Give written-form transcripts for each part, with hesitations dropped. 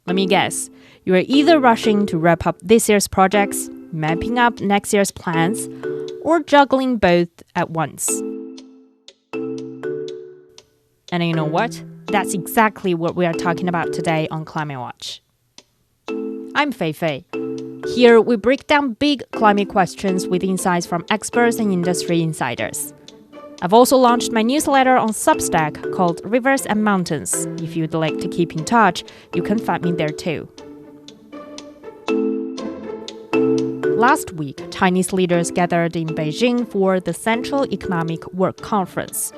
Let me guess. You are either rushing to wrap up this year's projects, mapping up next year's plans, or juggling both at once. And you know what? That's exactly what we are talking about today on Climate Watch. I'm Fei Fei. Here we break down big climate questions with insights from experts and industry insiders. I've also launched my newsletter on Substack called Rivers and Mountains. If you'd like to keep in touch, you can find me there too. Last week, Chinese leaders gathered in Beijing for the Central Economic Work Conference.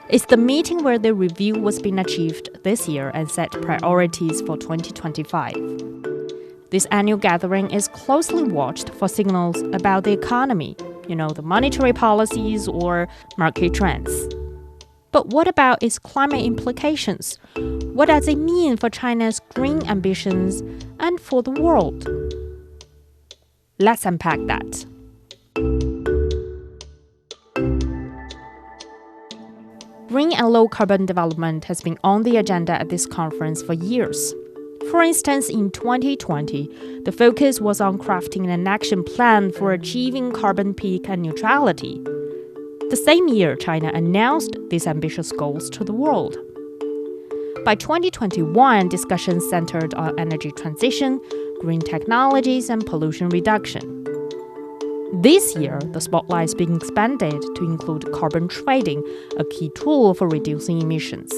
It's the meeting where they review what's been achieved this year and set priorities for 2025. This annual gathering is closely watched for signals about the economy, the monetary policies or market trends. But what about its climate implications? What does it mean for China's green ambitions and for the world? Let's unpack that. Green and low-carbon development has been on the agenda at this conference for years. For instance, in 2020, the focus was on crafting an action plan for achieving carbon peak and neutrality. The same year, China announced these ambitious goals to the world. By 2021, discussions centered on energy transition, green technologies, and pollution reduction. This year, the spotlight is being expanded to include carbon trading, a key tool for reducing emissions.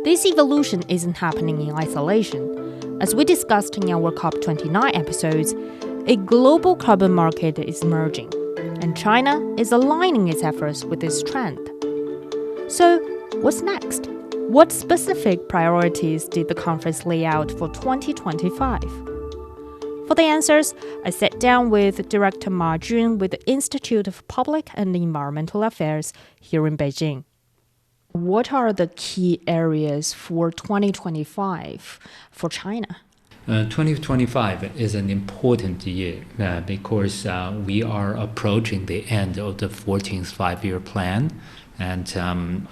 This evolution isn't happening in isolation. As we discussed in our COP29 episodes, a global carbon market is emerging, and China is aligning its efforts with this trend. So, what's next? What specific priorities did the conference lay out for 2025? For the answers, I sat down with Director Ma Jun with the Institute of Public and Environmental Affairs here in Beijing. What are the key areas for 2025 for China? 2025 is an important year because we are approaching the end of the 14th five-year plan, and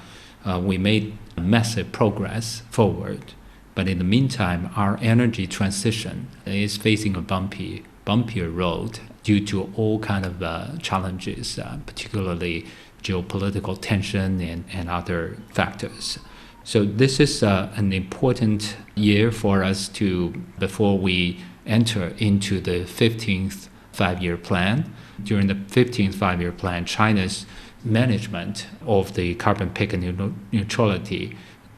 we made massive progress forward. But in the meantime, our energy transition is facing a bumpier road due to all kinds of challenges, particularly geopolitical tension and other factors. So this is an important year for us before we enter into the 15th five-year plan. During the 15th five-year plan, China's management of the carbon peak and neutrality,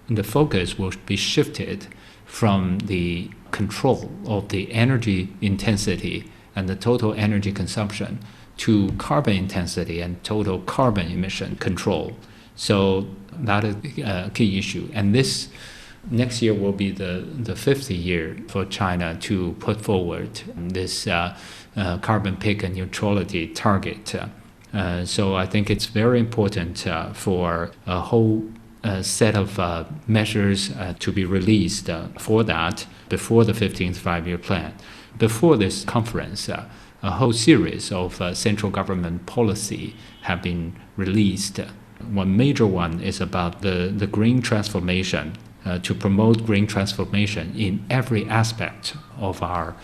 the focus will be shifted from the control of the energy intensity and the total energy consumption to carbon intensity and total carbon emission control. So that is a key issue. And this next year will be the fifth year for China to put forward this carbon peak and neutrality target. So I think it's very important for a whole set of measures to be released for that before the 15th five-year plan. Before this conference, a whole series of central government policy have been released. One major one is about the green transformation, to promote green transformation in every aspect of our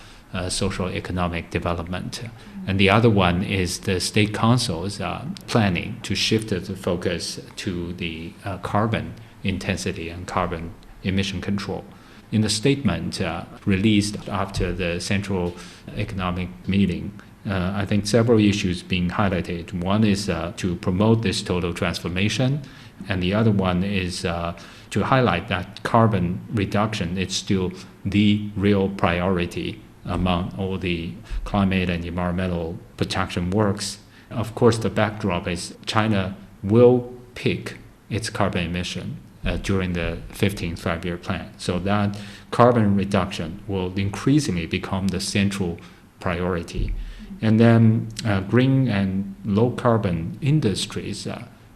social economic development. And the other one is the state council's planning to shift the focus to the carbon intensity and carbon emission control. In the statement released after the Central Economic Meeting, I think several issues being highlighted. One is to promote this total transformation, and the other one is to highlight that carbon reduction is still the real priority among all the climate and environmental protection works. Of course, the backdrop is China will peak its carbon emission during the 15th five-year plan. So that carbon reduction will increasingly become the central priority. And then green and low-carbon industries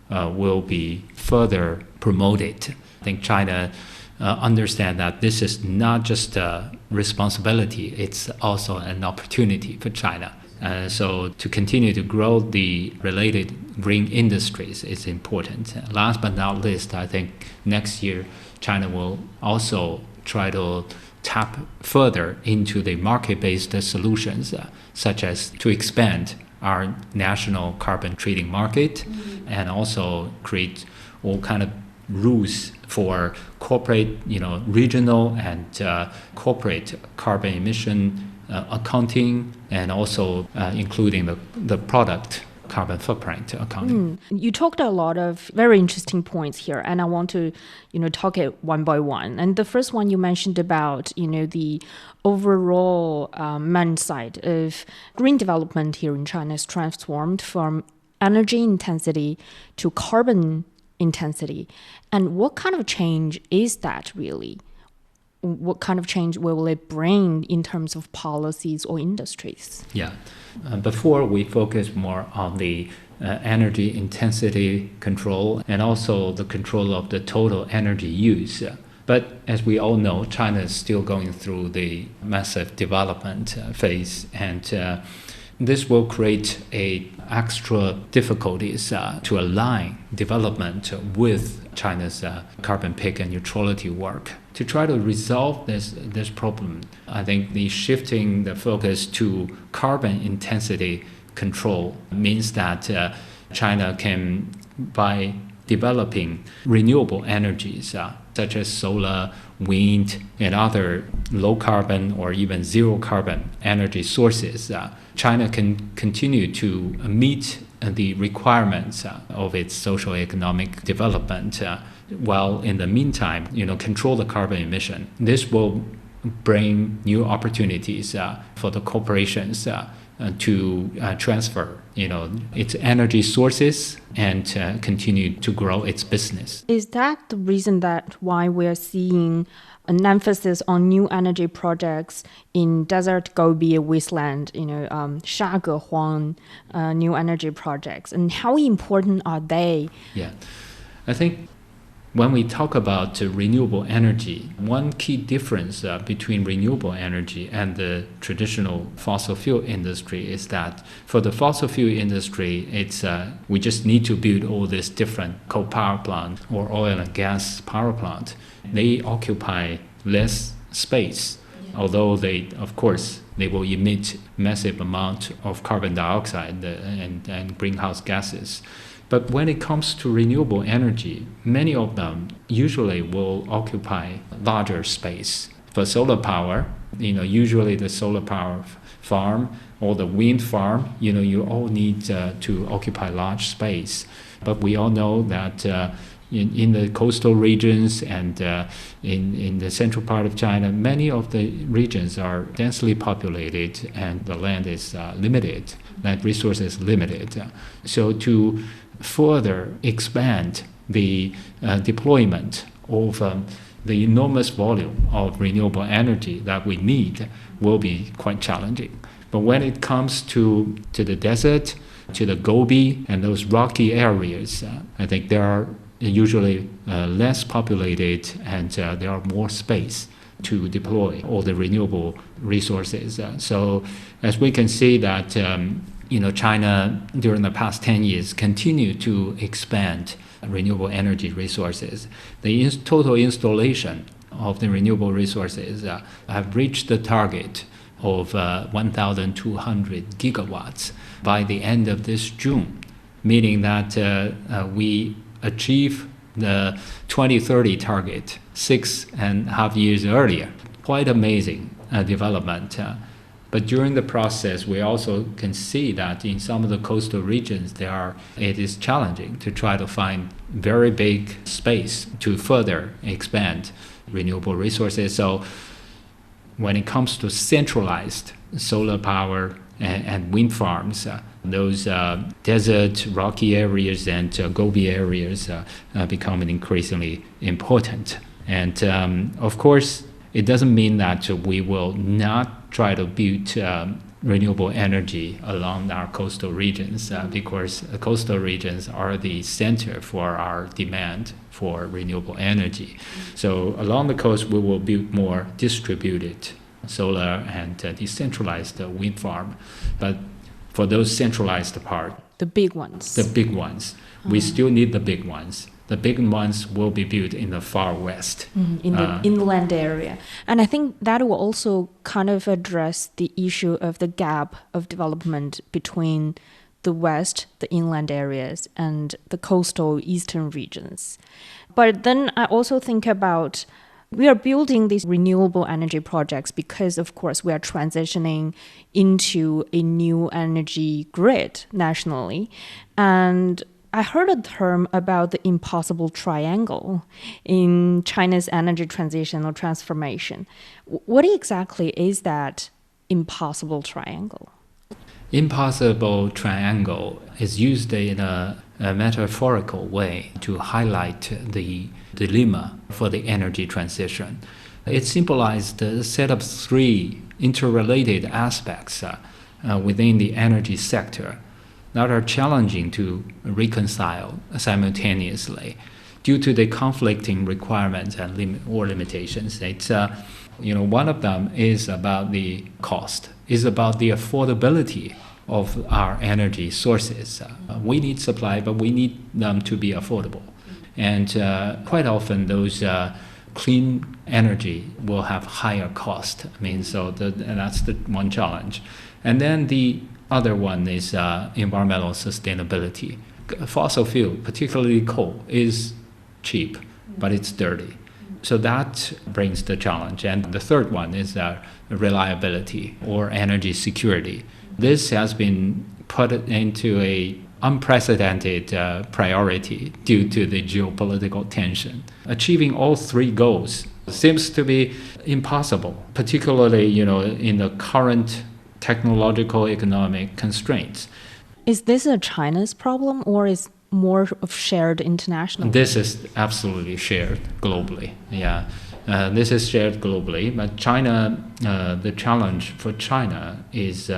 will be further promoted. I think China understand that this is not just a responsibility, it's also an opportunity for China. So to continue to grow the related green industries is important. Last but not least, I think next year China will also try to tap further into the market-based solutions, such as to expand our national carbon trading market and also create all kind of rules for corporate, regional and corporate carbon emission accounting, and also including the product carbon footprint accounting. You talked a lot of very interesting points here, and I want to, talk it one by one. And the first one you mentioned about, the overall man side of green development here in China is transformed from energy intensity to carbon intensity. And what kind of change is that really? What kind of change will it bring in terms of policies or industries? Yeah. Before, we focused more on the energy intensity control and also the control of the total energy use. But as we all know, China is still going through the massive development phase, and this will create extra difficulties to align development with China's carbon peak and neutrality work. To try to resolve this problem, I think the shifting the focus to carbon intensity control means that China can, by developing renewable energies such as solar, wind, and other low carbon or even zero carbon energy sources, China can continue to meet the requirements of its social economic development, while in the meantime, control the carbon emission. This will bring new opportunities for the corporations to transfer, its energy sources and continue to grow its business. Is that the reason that why we're seeing an emphasis on new energy projects in desert Gobi wasteland, Shage Huang new energy projects, and how important are they? Yeah, I think when we talk about renewable energy, one key difference between renewable energy and the traditional fossil fuel industry is that for the fossil fuel industry, it's we just need to build all these different coal power plant or oil and gas power plant. They occupy less space, although of course, they will emit massive amount of carbon dioxide and greenhouse gases. But when it comes to renewable energy, many of them usually will occupy larger space. For solar power, usually the solar power farm or the wind farm, you all need to occupy large space. But we all know that in the coastal regions and in the central part of China, many of the regions are densely populated and the land is limited, land resource is limited. So to further expand the deployment of the enormous volume of renewable energy that we need will be quite challenging. But when it comes to the desert, to the Gobi and those rocky areas, I think there are usually less populated and there are more space to deploy all the renewable resources. So as we can see that China during the past 10 years continued to expand renewable energy resources. The total installation of the renewable resources have reached the target of 1,200 gigawatts by the end of this June, meaning that we achieve the 2030 target 6.5 years earlier. Quite amazing development. But during the process, we also can see that in some of the coastal regions, it is challenging to try to find very big space to further expand renewable resources. So when it comes to centralized solar power and wind farms, those desert, rocky areas and Gobi areas become increasingly important. And of course, it doesn't mean that we will not try to build renewable energy along our coastal regions because coastal regions are the center for our demand for renewable energy. So along the coast, we will build more distributed solar and decentralized wind farm. But for those centralized part, the big ones, we still need the big ones. The big ones will be built in the far west. In the inland area. And I think that will also kind of address the issue of the gap of development between the west, the inland areas, and the coastal eastern regions. But then I also think about we are building these renewable energy projects because, of course, we are transitioning into a new energy grid nationally. And I heard a term about the impossible triangle in China's energy transition or transformation. What exactly is that impossible triangle? Impossible triangle is used in a metaphorical way to highlight the dilemma for the energy transition. It symbolized a set of three interrelated aspects within the energy sector that are challenging to reconcile simultaneously due to the conflicting requirements and limitations. It's one of them is about the cost, is about the affordability of our energy sources. We need supply, but we need them to be affordable. And quite often those clean energy will have higher cost. And that's the one challenge. And then the other one is environmental sustainability. Fossil fuel, particularly coal, is cheap, but it's dirty. So that brings the challenge. And the third one is reliability or energy security. This has been put into a unprecedented priority due to the geopolitical tension. Achieving all three goals seems to be impossible, particularly in the current technological economic constraints. Is this a China's problem or is more of shared international? This is absolutely shared globally. Yeah, this is shared globally. But China, the challenge for China is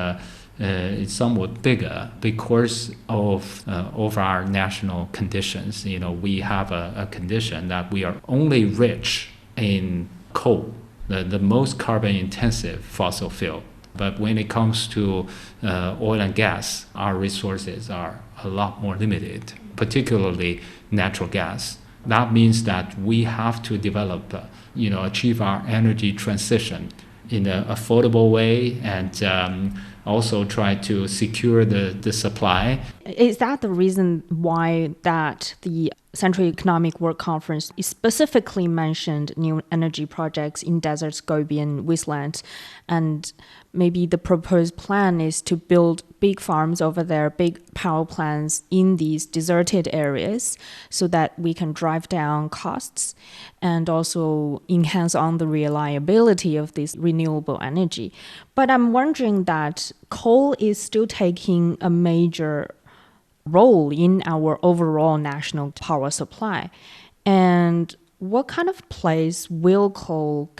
somewhat bigger because of our national conditions. We have a condition that we are only rich in coal, the most carbon-intensive fossil fuel. But when it comes to oil and gas, our resources are a lot more limited, particularly natural gas. That means that we have to develop, achieve our energy transition in an affordable way and also try to secure the supply. Is that the reason why that the Central Economic Work Conference specifically mentioned new energy projects in deserts, Gobi, and wastelands? And maybe the proposed plan is to build big farms over there, big power plants in these deserted areas so that we can drive down costs and also enhance on the reliability of this renewable energy. But I'm wondering that coal is still taking a major role in our overall national power supply. And what kind of place will coal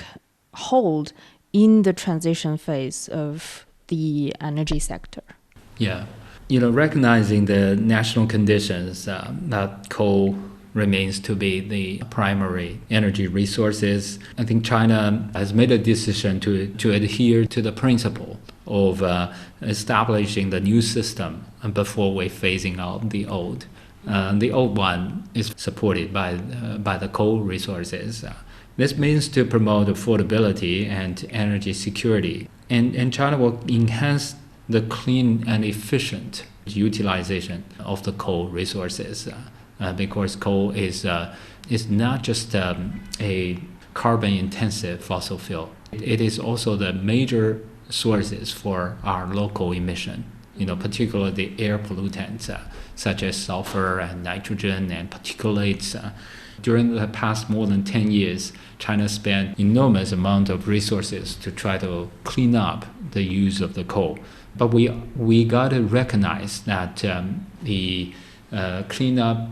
hold in the transition phase of the energy sector? Yeah, recognizing the national conditions that coal remains to be the primary energy resources, I think China has made a decision to adhere to the principle of establishing the new system before we're phasing out the old. The old one is supported by the coal resources. This means to promote affordability and energy security. And China will enhance the clean and efficient utilization of the coal resources because coal is not just a carbon-intensive fossil fuel. It is also the major sources for our local emission, particularly the air pollutants such as sulfur and nitrogen and particulates. During the past more than 10 years, China spent enormous amount of resources to try to clean up the use of the coal. But we got to recognize that the cleanup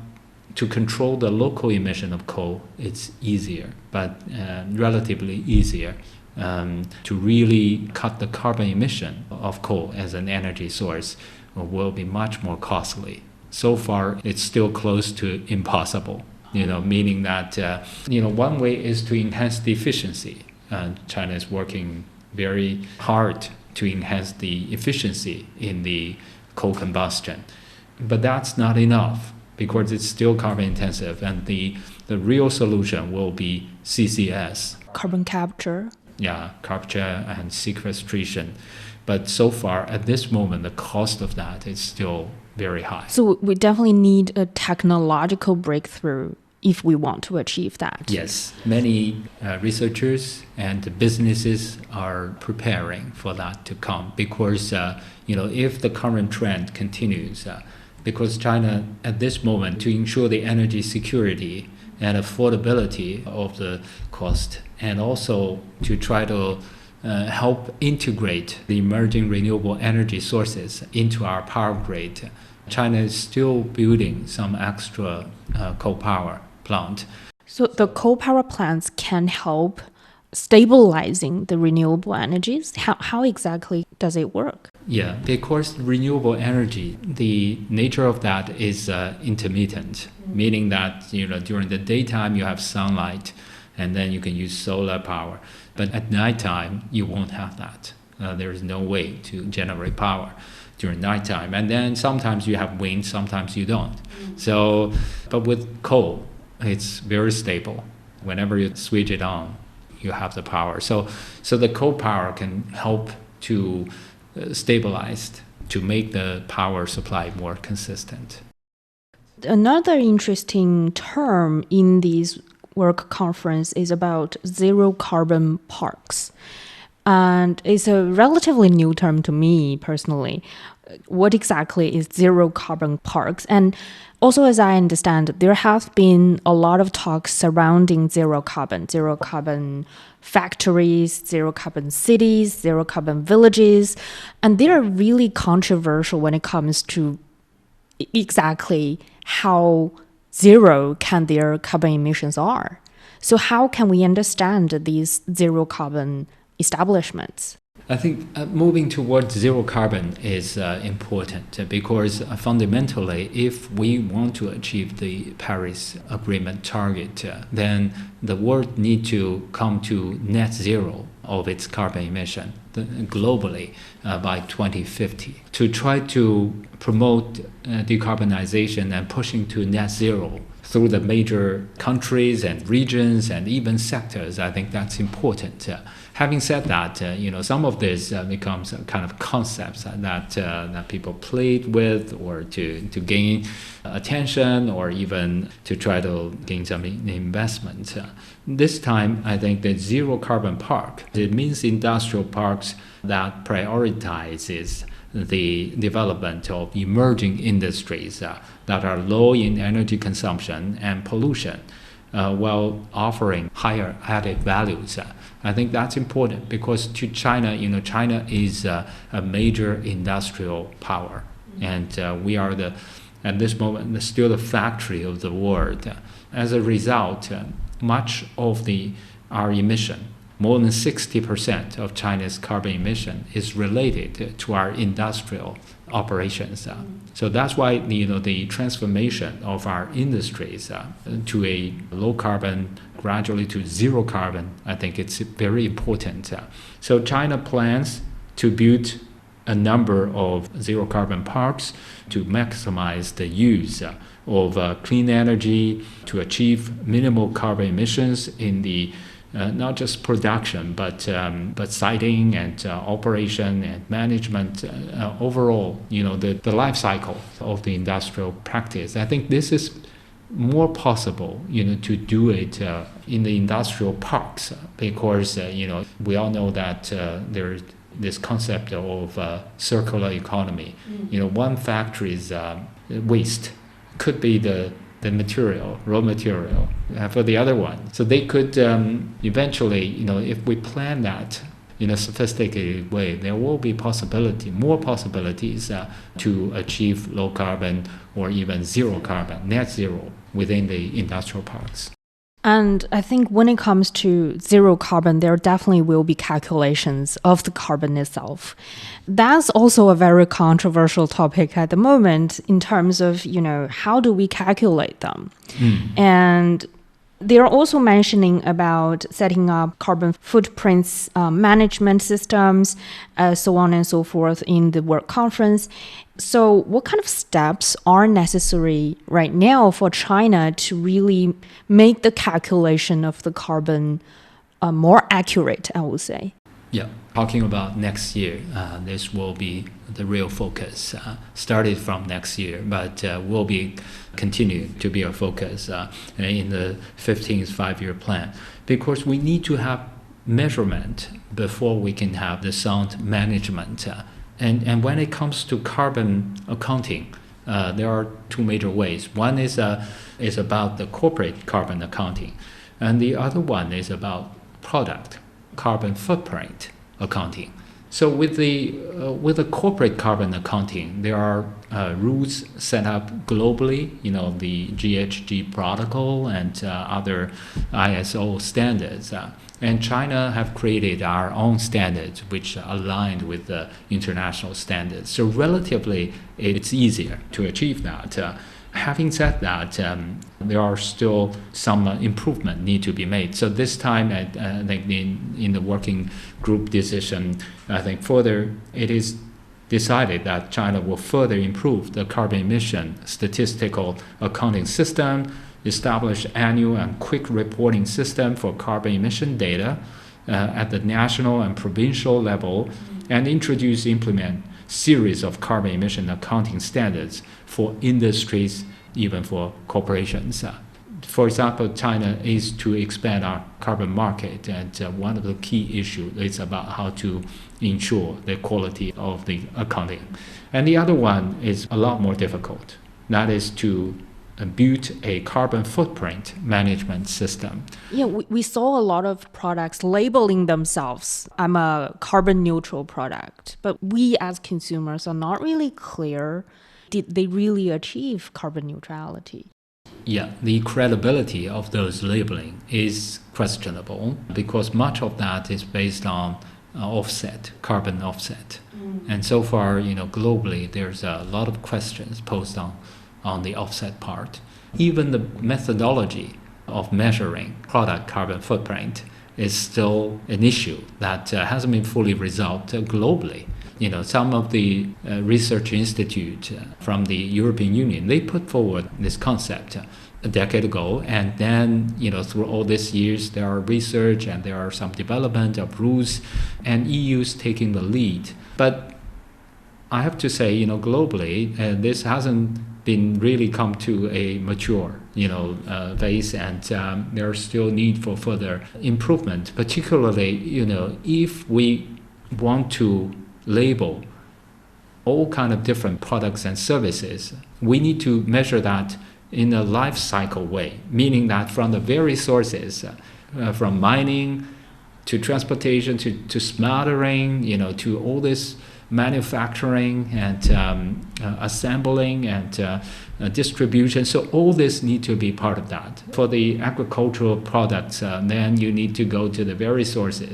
to control the local emission of coal, it's easier, but relatively easier. To really cut the carbon emission of coal as an energy source will be much more costly. So far, it's still close to impossible, meaning that, one way is to enhance the efficiency. China is working very hard to enhance the efficiency in the coal combustion. But that's not enough. because it's still carbon intensive, and the real solution will be CCS. Carbon capture. Yeah, capture and sequestration. But so far, at this moment, the cost of that is still very high. So we definitely need a technological breakthrough if we want to achieve that. Yes, many researchers and businesses are preparing for that to come because, if the current trend continues, because China at this moment, to ensure the energy security and affordability of the cost, and also to try to help integrate the emerging renewable energy sources into our power grid, China is still building some extra coal power plant. So the coal power plants can help stabilizing the renewable energies. How exactly does it work? Yeah, because renewable energy, the nature of that is intermittent, meaning that during the daytime you have sunlight, and then you can use solar power. But at nighttime you won't have that. There is no way to generate power during nighttime. And then sometimes you have wind, sometimes you don't. So, but with coal, it's very stable. Whenever you switch it on, you have the power. So the coal power can help to stabilize, to make the power supply more consistent. Another interesting term in this work conference is about zero carbon parks. And it's a relatively new term to me personally. What exactly is zero carbon parks? And also, as I understand, there have been a lot of talks surrounding zero carbon factories, zero carbon cities, zero carbon villages. And they are really controversial when it comes to exactly how zero can their carbon emissions are. So how can we understand these zero carbon establishments? I think moving towards zero carbon is important because fundamentally, if we want to achieve the Paris Agreement target, then the world needs to come to net zero of its carbon emission globally by 2050. To try to promote decarbonization and pushing to net zero through the major countries and regions and even sectors, I think that's important. Having said that, some of this becomes kind of concepts that people played with, or to gain attention, or even to try to gain some investment. This time, I think the zero carbon park, it means industrial parks that prioritizes the development of emerging industries that are low in energy consumption and pollution, while offering higher added values. I think that's important because to China, China is a major industrial power, and we are at this moment still the factory of the world. As a result, much of our emission, more than 60% of China's carbon emission, is related to our industrial operations. So that's why the transformation of our industries to a low carbon, gradually to zero carbon, I think it's very important. So China plans to build a number of zero carbon parks to maximize the use of clean energy, to achieve minimal carbon emissions in the not just production, but siting and operation and management, overall, the life cycle of the industrial practice. I think this is more possible, to do it in the industrial parks because, we all know that there's this concept of circular economy. One factory's waste could be the raw material for the other one. So they could eventually, if we plan that in a sophisticated way, there will be more possibilities to achieve low carbon or even zero carbon, net zero within the industrial parks. And I think when it comes to zero carbon, there definitely will be calculations of the carbon itself. That's also a very controversial topic at the moment in terms of, how do we calculate them? And They are also mentioning about setting up carbon footprints management systems, so on and so forth in the World Conference. So what kind of steps are necessary right now for China to really make the calculation of the carbon more accurate, I would say? Yeah, talking about next year, this will be the real focus. Started from next year, but will be continue to be our focus in the 15th five-year plan, because we need to have measurement before we can have the sound management. And when it comes to carbon accounting, there are two major ways. One is about the corporate carbon accounting, and the other one is about product carbon footprint accounting. So with the corporate carbon accounting, there are rules set up globally, the GHG protocol and other ISO standards. And China have created our own standards, which are aligned with the international standards. So relatively, it's easier to achieve that. Having said that, there are still some improvement need to be made. So this time, I think in the working group decision, I think further it is decided that China will further improve the carbon emission statistical accounting system, establish annual and quick reporting system for carbon emission data at the national and provincial level, and implement series of carbon emission accounting standards for industries, even for corporations. For example, China is to expand our carbon market, and one of the key issues is about how to ensure the quality of the accounting. And the other one is a lot more difficult. That is to build a carbon footprint management system. Yeah, we saw a lot of products labeling themselves, I'm a carbon neutral product, but we as consumers are not really clear, did they really achieve carbon neutrality? Yeah, the credibility of those labeling is questionable because much of that is based on carbon offset. And so far, globally, there's a lot of questions posed on the offset part. Even the methodology of measuring product carbon footprint is still an issue that hasn't been fully resolved globally. Some of the research institute from the European Union, they put forward this concept a decade ago, and then through all these years there are research and there are some development of rules, and EU's taking the lead. But I have to say, globally, this hasn't been really come to a mature, phase, and there is still need for further improvement. Particularly, if we want to label all kind of different products and services, we need to measure that in a life cycle way, meaning that from the very sources, from mining to transportation to smeltering, to all this manufacturing and assembling and distribution. So all this need to be part of that. For the agricultural products, then you need to go to the very sources.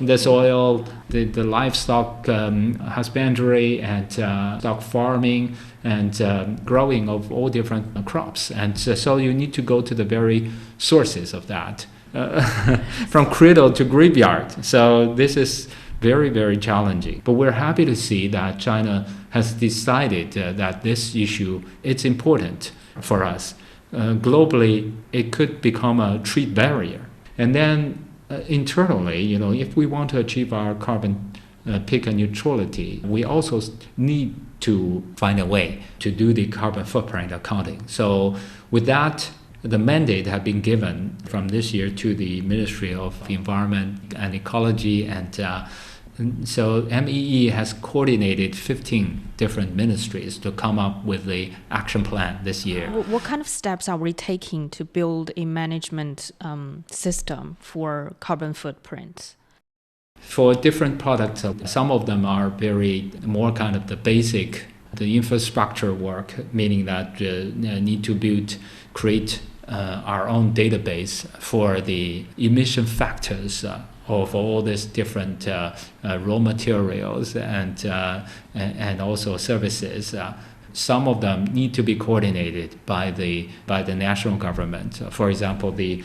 The soil. The livestock husbandry and stock farming and growing of all different crops. And so you need to go to the very sources of that, from cradle to graveyard. So this is very, very challenging. But we're happy to see that China has decided that this issue, it's important for us. Globally, it could become a trade barrier. And then internally, if we want to achieve our carbon peak neutrality, we also need to find a way to do the carbon footprint accounting. So with that, the mandate has been given from this year to the Ministry of Environment and Ecology, and so MEE has coordinated 15 different ministries to come up with the action plan this year. What kind of steps are we taking to build a management system for carbon footprints? For different products, some of them are very more kind of the infrastructure work, meaning that need to create our own database for the emission factors of all these different raw materials and also services. Some of them need to be coordinated by the national government. For example, the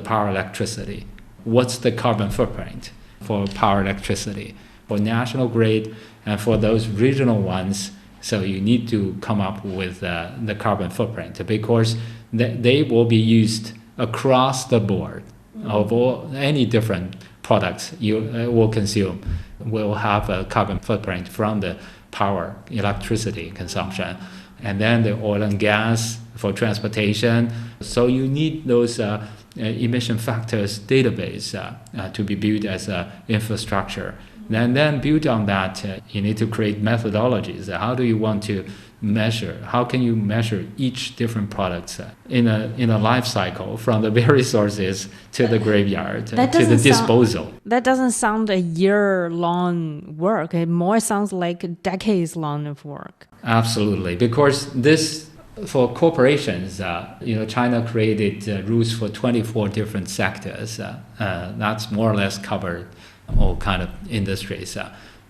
power electricity. What's the carbon footprint for power electricity? For national grid and for those regional ones, so you need to come up with the carbon footprint because they will be used across the board of any different products you will consume will have a carbon footprint from the power, electricity consumption, and then the oil and gas for transportation. So you need those emission factors database to be built as infrastructure. And then build on that, you need to create methodologies. How do you want to measure? How can you measure each different product in a life cycle from the very sources to the graveyard to the disposal? That doesn't sound a year-long work. It more sounds like decades-long of work. Absolutely, because this for corporations, China created rules for 24 different sectors. That's more or less covered all kind of industries.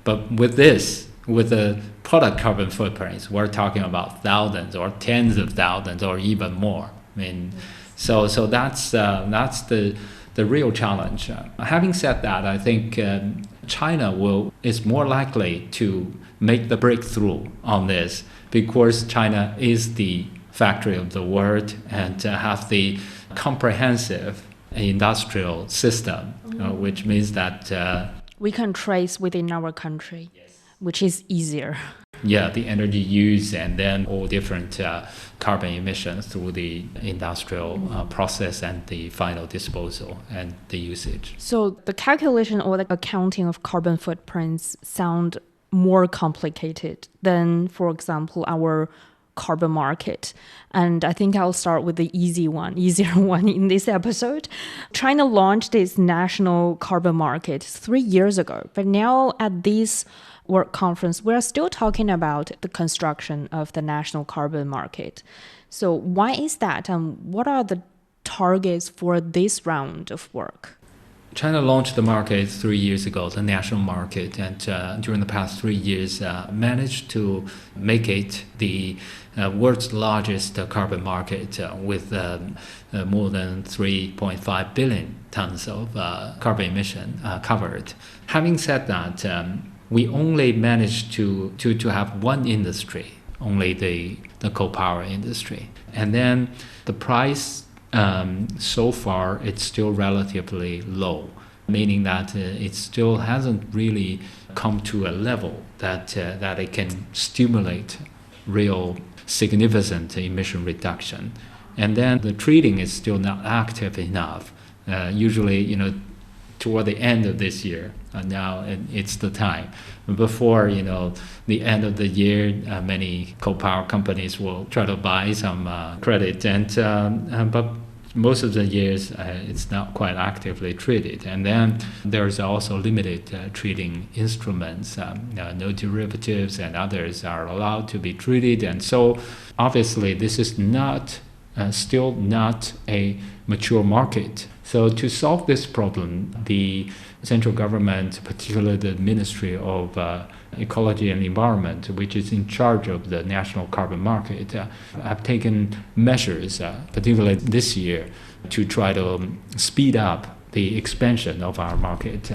But with the product carbon footprints, we're talking about thousands or tens of thousands or even more. I mean, so that's the real challenge. Having said that, I think China is more likely to make the breakthrough on this because China is the factory of the world and have the comprehensive industrial system, which means that we can trace within our country, which is easier. Yeah, the energy use and then all different carbon emissions through the industrial process and the final disposal and the usage. So the calculation or the accounting of carbon footprints sound more complicated than, for example, our carbon market. And I think I'll start with the easier one in this episode. China launched its national carbon market 3 years ago, but now at this World Conference, we're still talking about the construction of the national carbon market. So why is that, and what are the targets for this round of work? China launched the market 3 years ago, the national market, and during the past 3 years managed to make it the world's largest carbon market with more than 3.5 billion tons of carbon emission covered. Having said that, we only managed to have one industry, only the coal power industry. And then the price so far, it's still relatively low, meaning that it still hasn't really come to a level that it can stimulate real significant emission reduction. And then the trading is still not active enough. Usually, toward the end of this year, now it's the time. Before, the end of the year, many coal power companies will try to buy some credit, but most of the years it's not quite actively traded. And then there's also limited trading instruments, no derivatives and others are allowed to be traded. And so obviously this is still not a mature market. So to solve this problem, the central government, particularly the Ministry of Ecology and Environment, which is in charge of the national carbon market, have taken measures, particularly this year, to try to speed up the expansion of our market.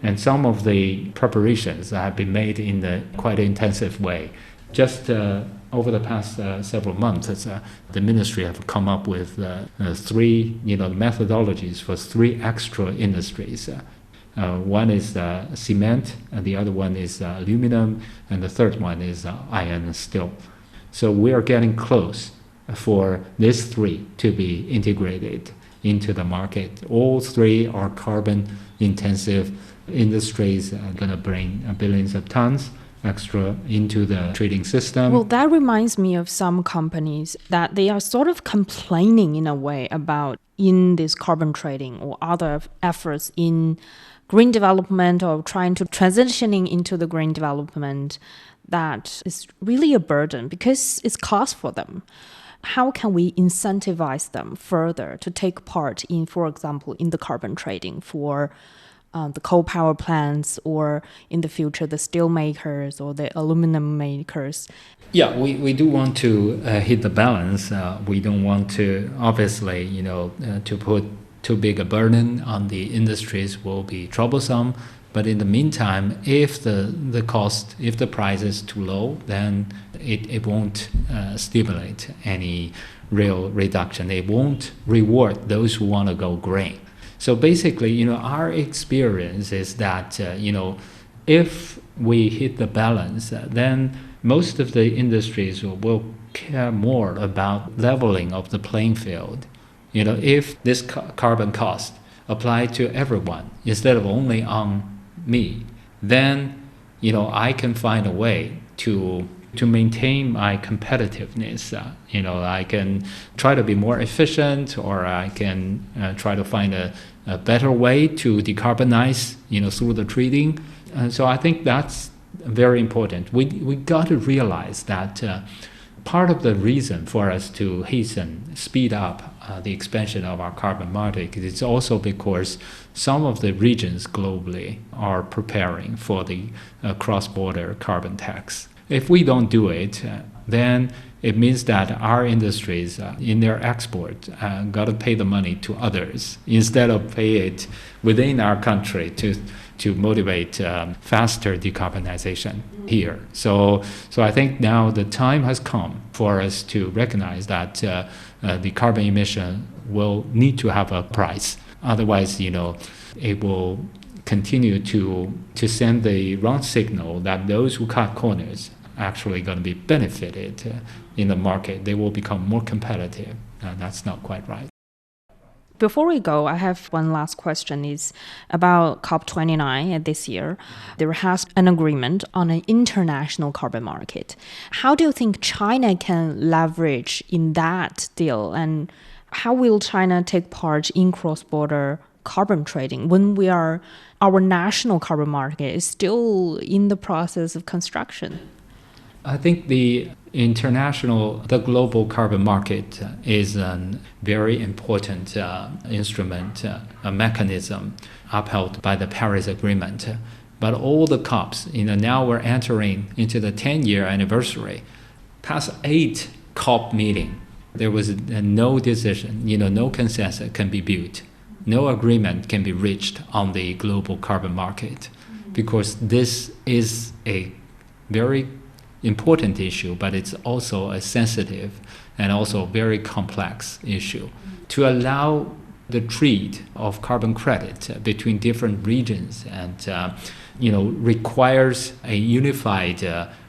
And some of the preparations have been made in a quite intensive way. Just over the past several months, the ministry have come up with three methodologies for 3 extra industries. One is cement, and the other one is aluminum, and the third one is iron and steel. So we are getting close for these 3 to be integrated into the market. All 3 are carbon-intensive industries, going to bring billions of tons extra into the trading system. Well, that reminds me of some companies that they are sort of complaining in a way about in this carbon trading or other efforts in green development or trying to transitioning into the green development, that is really a burden because it's cost for them. How can we incentivize them further to take part in, for example, in the carbon trading for the coal power plants, or in the future the steel makers or the aluminum makers? Yeah, we do want to hit the balance. We don't want to, obviously, to put too big a burden on the industries will be troublesome. But in the meantime, if the price is too low, then it won't stimulate any real reduction. It won't reward those who want to go green. So basically, our experience is that, if we hit the balance, then most of the industries will care more about leveling of the playing field. If this carbon cost applied to everyone instead of only on me, then I can find a way to maintain my competitiveness. I can try to be more efficient, or I can try to find a better way to decarbonize through the trading. So I think that's very important. We got to realize that part of the reason for us to speed up the expansion of our carbon market is also because some of the regions globally are preparing for the cross-border carbon tax. If we don't do it, then it means that our industries in their export got to pay the money to others instead of pay it within our country to motivate faster decarbonization here. So I think now the time has come for us to recognize that the carbon emission will need to have a price. Otherwise, it will continue to send the wrong signal that those who cut corners actually going to be benefited in the market. They will become more competitive. That's not quite right. Before we go, I have one last question. Is about COP29 this year. There has an agreement on an international carbon market. How do you think China can leverage in that deal? And how will China take part in cross-border carbon trading when our national carbon market is still in the process of construction? I think the global carbon market is a very important instrument, a mechanism upheld by the Paris Agreement. But all the COPs, now we're entering into the 10-year anniversary. Past 8 COP meetings, there was no decision, no consensus can be built. No agreement can be reached on the global carbon market, because this is a very important issue, but it's also a sensitive and also very complex issue. To allow the trade of carbon credit between different regions and requires a unified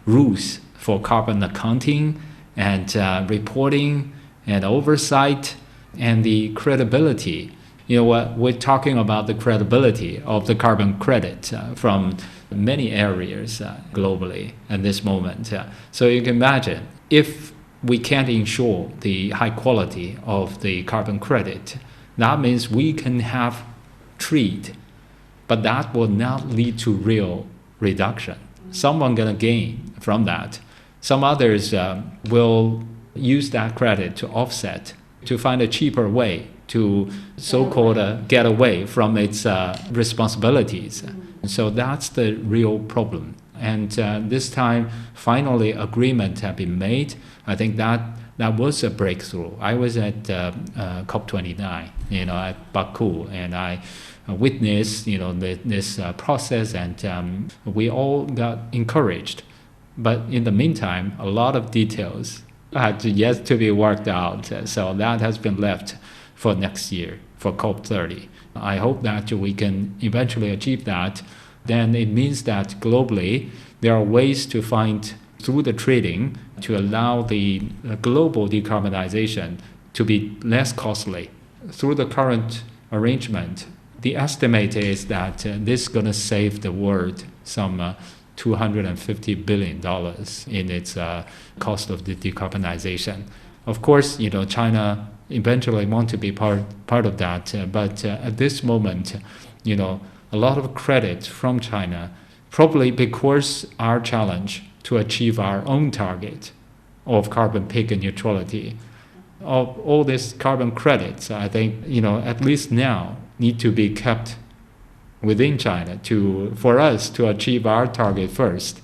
rules for carbon accounting and reporting and oversight and the credibility. We're talking about the credibility of the carbon credit from many areas globally at this moment. So you can imagine, if we can't ensure the high quality of the carbon credit, that means we can have trade, but that will not lead to real reduction. Someone gonna gain from that. Some others will use that credit to offset, to find a cheaper way to so-called get away from its responsibilities. So that's the real problem. And this time, finally, agreement have been made. I think that was a breakthrough. I was at COP29, at Baku, and I witnessed, this process, and we all got encouraged. But in the meantime, a lot of details had yet to be worked out. So that has been left for next year, for COP30. I hope that we can eventually achieve that. Then it means that globally, there are ways to find, through the trading, to allow the global decarbonization to be less costly. Through the current arrangement, the estimate is that this is going to save the world some $250 billion in its cost of the decarbonization. Of course, China eventually want to be part of that, but at this moment, a lot of credit from China, probably because our challenge to achieve our own target of carbon peak neutrality, of all these carbon credits, I think, at least now need to be kept within China for us to achieve our target first.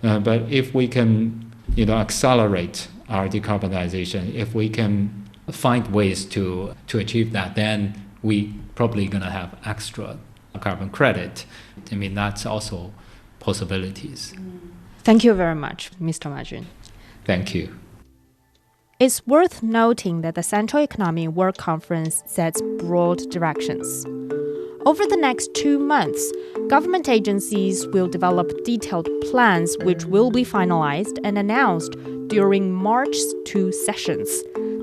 But if we can, accelerate our decarbonization, if we can find ways to achieve that, then we probably gonna have extra carbon credit. I mean, that's also possibilities. Thank you very much, Mr. Ma Jun. Thank you. It's worth noting that the Central Economic Work Conference sets broad directions. Over the next 2 months, government agencies will develop detailed plans which will be finalized and announced during March's 2 sessions,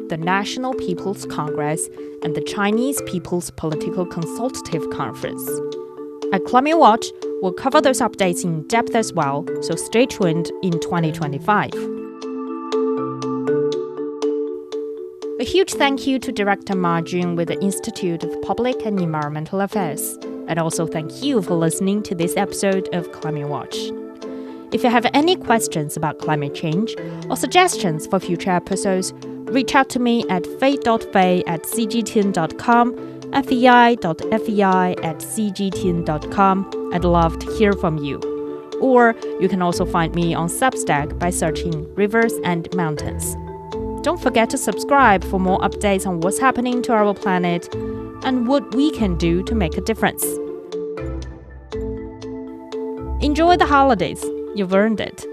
the National People's Congress and the Chinese People's Political Consultative Conference. At Climate Watch, we'll cover those updates in depth as well, so stay tuned in 2025. A huge thank you to Director Ma Jun with the Institute of Public and Environmental Affairs. And also thank you for listening to this episode of Climate Watch. If you have any questions about climate change or suggestions for future episodes, reach out to me at fei.fei@cgtn.com, fei.fei@cgtn.com. I'd love to hear from you. Or you can also find me on Substack by searching Rivers and Mountains. Don't forget to subscribe for more updates on what's happening to our planet and what we can do to make a difference. Enjoy the holidays. You've earned it.